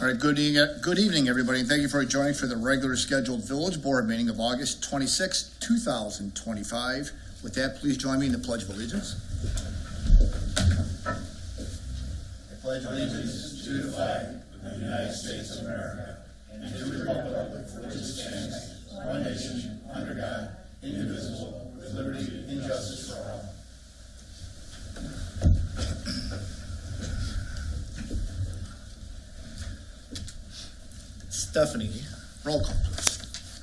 All right, good evening, everybody, and thank you for joining for the regular scheduled Village Board meeting of August 26, 2025. With that, please join me in the Pledge of Allegiance. I pledge allegiance to the flag of the United States of America and to the republic for which it stands, one nation, under God, indivisible, with liberty and justice for all. Stephanie, roll call, please.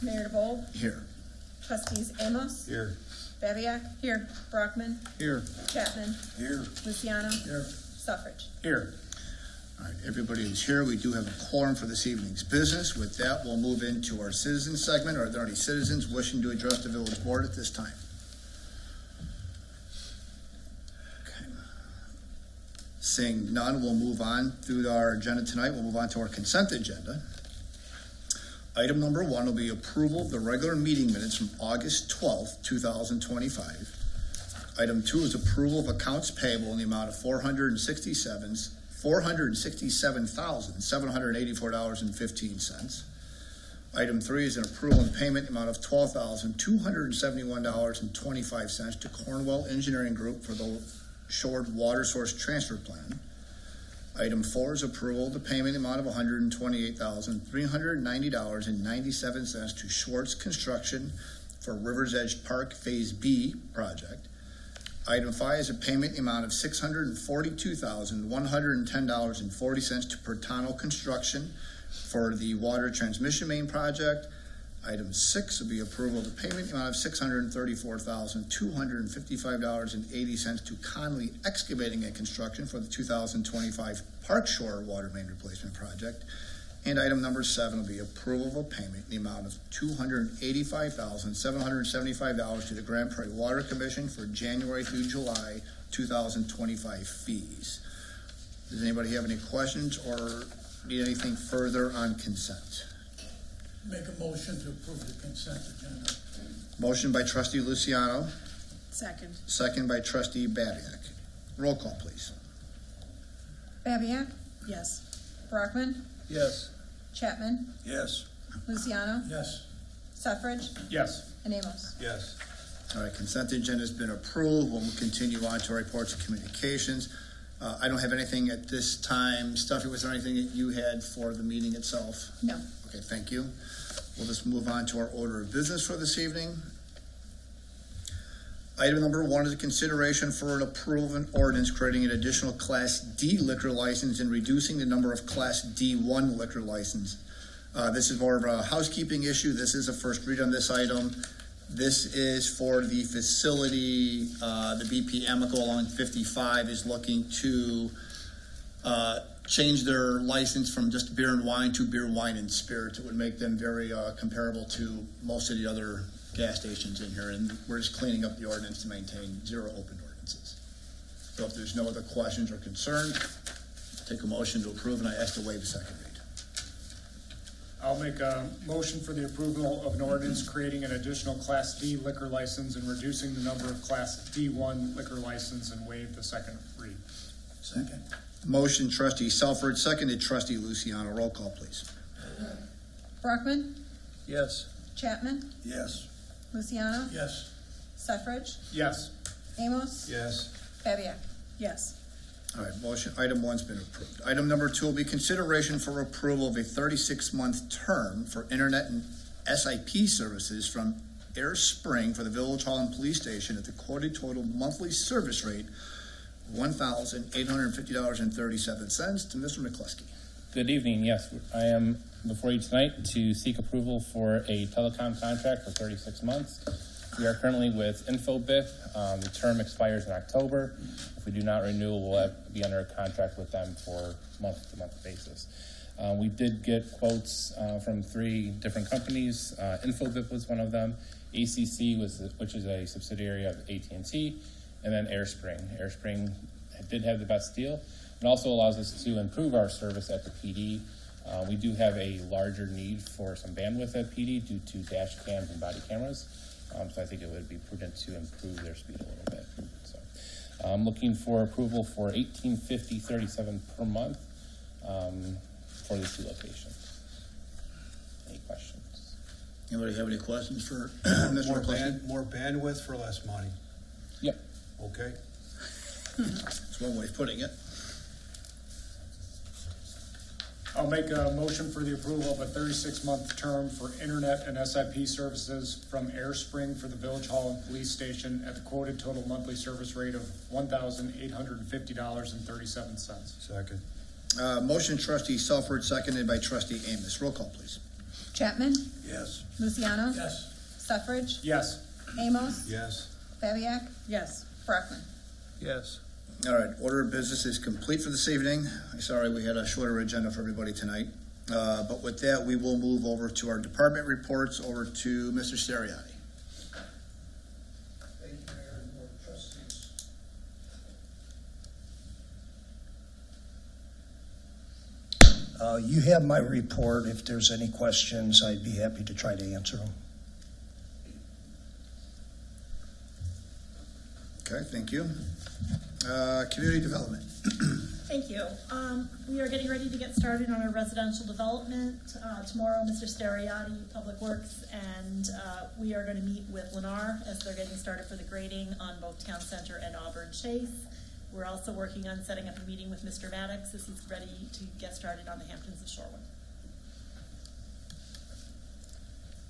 Mayor DeBold. Here. Trustees Amos. Here. Babiak. Here. Brockman. Here. Chapman. Here. Luciano. Here. Suffrage. Here. All right, everybody is here. We do have a quorum for this evening's business. With that, we'll move into our citizen segment. Are there any citizens wishing to address the village board at this time? Okay. Seeing none, we'll move on through our agenda tonight. We'll move on to our consent agenda. Item number 1 will be approval of the regular meeting minutes from August 12th, 2025. Item 2 is approval of accounts payable in the amount of $467,784.15. Item 3 is an approval and payment amount of $12,271.25 to Cornwell Engineering Group for the Shorewood Water Source Transfer Plan. Item 4 is approval of the payment amount of $128,390.97 to Schwartz Construction for Rivers Edge Park Phase B project. Item 5 is a payment amount of $642,110.40 to Pertano Construction for the water transmission main project. Item 6 will be approval of the payment amount of $634,255.80 to Conley Excavating and Construction for the 2025 Park Shore Water Main Replacement Project. And item number 7 will be approval of a payment in the amount of $285,775 to the Grand Prairie Water Commission for January through July 2025 fees. Does anybody have any questions or need anything further on consent? Make a motion to approve the consent agenda. Motion by trustee Luciano, Second. second by trustee Babiak. Roll call, please. Babiak. Yes. Brockman. Yes. Chapman. Yes. Luciano. Yes. Suffrage. Yes. And Amos. Yes. All right, consent agenda has been approved. We'll continue on to our reports and communications. I don't have anything at this time. Stuffy, was there anything that you had for the meeting itself? No. Okay, thank you. We'll just move on to our order of business for this evening. Item number 1 is a consideration for an approval of an ordinance creating an additional Class D liquor license and reducing the number of Class D1 liquor license. This is more of a housekeeping issue. This is a first read on this item. This is for the facility. The BP Amico along 55 is looking to change their license from just beer and wine to beer, wine, and spirits. It would make them very comparable to most of the other gas stations in here, and we're just cleaning up the ordinance to maintain 0 open ordinances. So if there's no other questions or concerns, take a motion to approve, and I ask to waive the second read. I'll make a motion for the approval of an ordinance creating an additional Class D liquor license and reducing the number of Class D1 liquor license and waive the second read. Second. Motion trustee Selford, seconded trustee Luciano. Roll call, please. Brockman. Yes. Chapman. Yes. Luciano. Yes. Suffrage. Yes. Amos. Yes. Babiak. Yes. All right, motion, item 1's been approved. Item number 2 will be consideration for approval of a 36-month term for internet and SIP services from Air Spring for the Village Hall and Police Station at the quoted total monthly service rate $1,850.37 to Mr. McCluskey. Good evening. Yes, I am before you tonight to seek approval for a telecom contract for 36 months. We are currently with InfoBip. The term expires in October. If we do not renew, we'll be under a contract with them for month-to-month basis. We did get quotes from 3 different companies. InfoBip was one of them. ACC, which is a subsidiary of AT&T, and then AirSpring. AirSpring did have the best deal. It also allows us to improve our service at the PD. We do have a larger need for some bandwidth at PD due to dash cams and body cameras. So I think it would be prudent to improve their speed a little bit. So I'm looking for approval for $18.50.37 per month. for these two locations. Any questions? Anybody have any questions for More Mr. McCluskey? more bandwidth for less money, Yep. okay? That's one way of putting it. I'll make a motion for the approval of a 36-month term for internet and SIP services from AirSpring for the Village Hall and Police Station at the quoted total monthly service rate of $1,850.37. Second. Motion trustee Selford, seconded by trustee Amos. Roll call, please. Chapman? Yes. Luciano? Yes. Suffrage? Yes. Amos? Yes. Bavia? Yes. Brockman? Yes. All right, order of business is complete for this evening. Sorry we had a shorter agenda for everybody tonight. But with that, we will move over to our department reports, over to Mr. Steriati. Thank you, Mayor and Board of Trustees. You have my report. If there's any questions, I'd be happy to try to answer them. Okay, thank you. Community development. Thank you. We are getting ready to get started on our residential development. Tomorrow, Mr. Steriati, Public Works, and we are going to meet with Lennar as they're getting started for the grading on both Town Center and Auburn Chase. We're also working on setting up a meeting with Mr. Maddox as he's ready to get started on the Hamptons of Shorewood.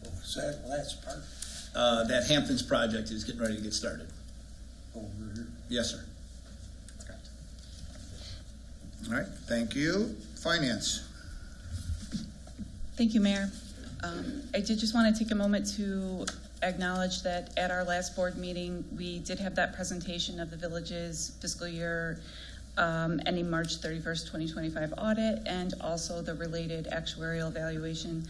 What was that last part? That Hamptons project is getting ready to get started. Over here. Yes, sir. That's correct. All right, thank you. Finance. Thank you, Mayor. I did just want to take a moment to acknowledge that at our last board meeting, we did have that presentation of the village's fiscal year ending March 31st, 2025 audit, and also the related actuarial valuation.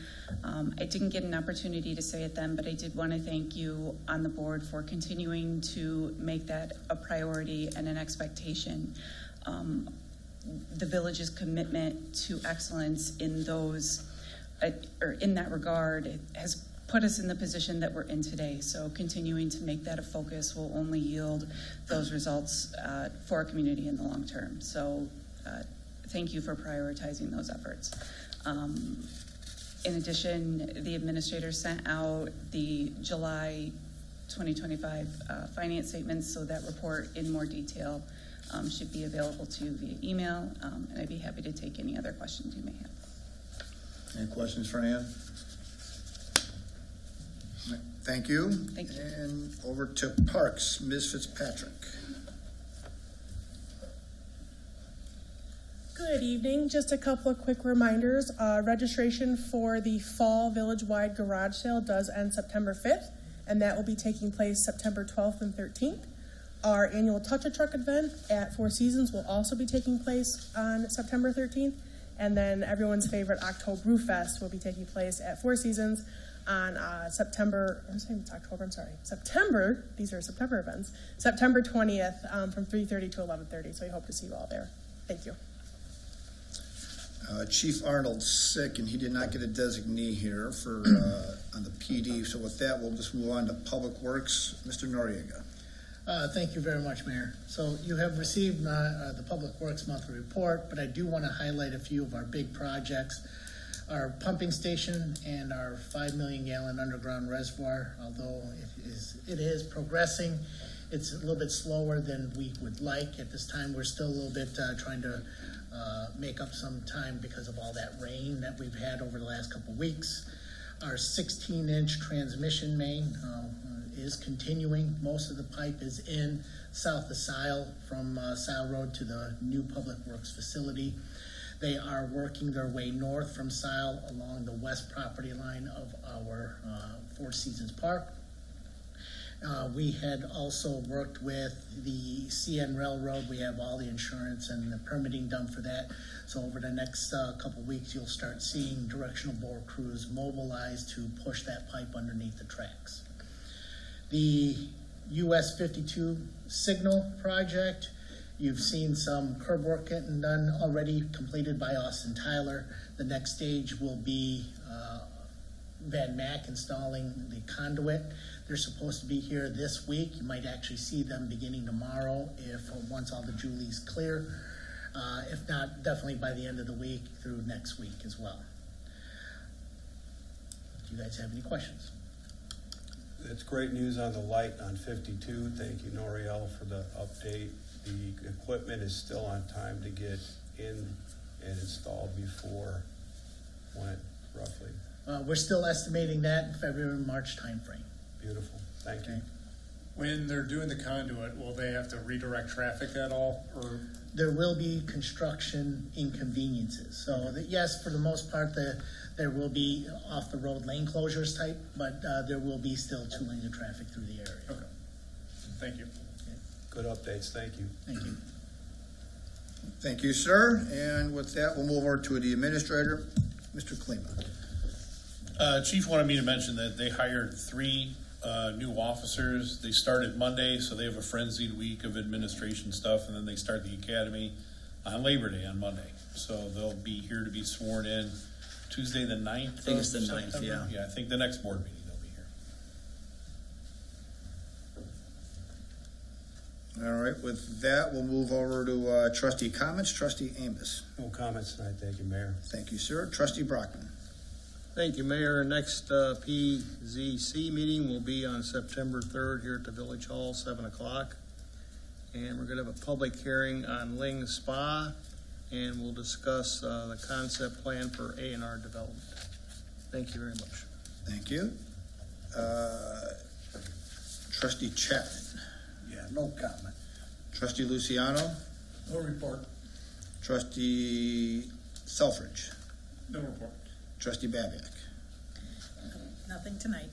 I didn't get an opportunity to say it then, but I did want to thank you on the board for continuing to make that a priority and an expectation. The village's commitment to excellence in those, or in that regard, has put us in the position that we're in today. So continuing to make that a focus will only yield those results for our community in the long term. So thank you for prioritizing those efforts. In addition, the administrator sent out the July 2025 finance statements, so that report in more detail should be available to you via email, and I'd be happy to take any other questions you may have. Any questions for Ann? Thank you. Thank you. And over to Parks, Ms. Fitzpatrick. Good evening. Just a couple of quick reminders. Registration for the fall village-wide garage sale does end September 5th, and that will be taking place September 12th and 13th. Our annual Touch-a-Truck event at Four Seasons will also be taking place on September 13th, and then everyone's favorite October Brew Fest will be taking place at Four Seasons on September, these are September events, September 20th from 3:30 to 11:30, so we hope to see you all there. Thank you. Chief Arnold's sick, and he did not get a designee here for on the PD. So with that, we'll just move on to Public Works. Mr. Noriega. Thank you very much, Mayor. So you have received the Public Works monthly report, but I do want to highlight a few of our big projects. Our pumping station and our 5 million gallon underground reservoir, although it is progressing, it's a little bit slower than we would like. At this time, we're still a little bit trying to make up some time because of all that rain that we've had over the last couple of weeks. Our 16-inch transmission main is continuing. Most of the pipe is in south of Sile, from Sile Road to the new Public Works facility. They are working their way north from Sile along the west property line of our Four Seasons Park. We had also worked with the CN Railroad. We have all the insurance and the permitting done for that. So over the next couple weeks, you'll start seeing directional bore crews mobilized to push that pipe underneath the tracks. The US 52 signal project, you've seen some curb work getting done already, completed by Austin Tyler. The next stage will be Van Mack installing the conduit. They're supposed to be here this week. You might actually see them beginning tomorrow once all the Julie's clear. If not, definitely by the end of the week through next week as well. Do you guys have any questions? It's great news on the light on 52. Thank you, Noriel, for the update. The equipment is still on time to get in and installed before when, roughly? We're still estimating that in February, March timeframe. Beautiful. Thank you. Okay. When they're doing the conduit, will they have to redirect traffic at all, or? There will be construction inconveniences. So yes, for the most part, there will be off-the-road lane closures type, but there will be still 2 lanes of traffic through the area. Okay. Thank you. Good updates. Thank you. Thank you. Thank you, sir. And with that, we'll move over to the administrator, Mr. Klima. Chief wanted me to mention that they hired 3 new officers. They started Monday, so they have a frenzied week of administration stuff, and then they start the academy on Labor Day on Monday. So they'll be here to be sworn in Tuesday the 9th. I think it's the 9th, September. yeah. Yeah, I think the next board meeting they'll be here. All right, with that, we'll move over to trustee comments. Trustee Amos. No comments tonight. Thank you, Mayor. Thank you, sir. Trustee Brockman. Thank you, Mayor. Next PZC meeting will be on September 3rd here at the Village Hall, 7 o'clock. And we're going to have a public hearing on Ling Spa, and we'll discuss the concept plan for A&R development. Thank you very much. Thank you. Trustee Chapman. Yeah, no comment. Trustee Luciano. No report. Trustee Selfridge. No report. Trustee Babiak. Nothing tonight.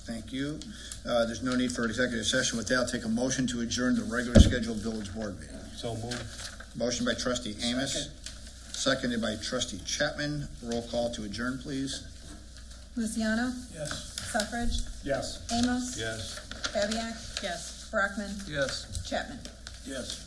Thank you. There's no need for an executive session. With that, I'll take a motion to adjourn the regular scheduled village board meeting. So moved. Motion by trustee Amos, seconded by trustee Chapman. Roll call to adjourn, please. Luciano? Yes. Suffrage? Yes. Amos? Yes. Babiak? Yes. Brockman? Yes. Chapman? Yes.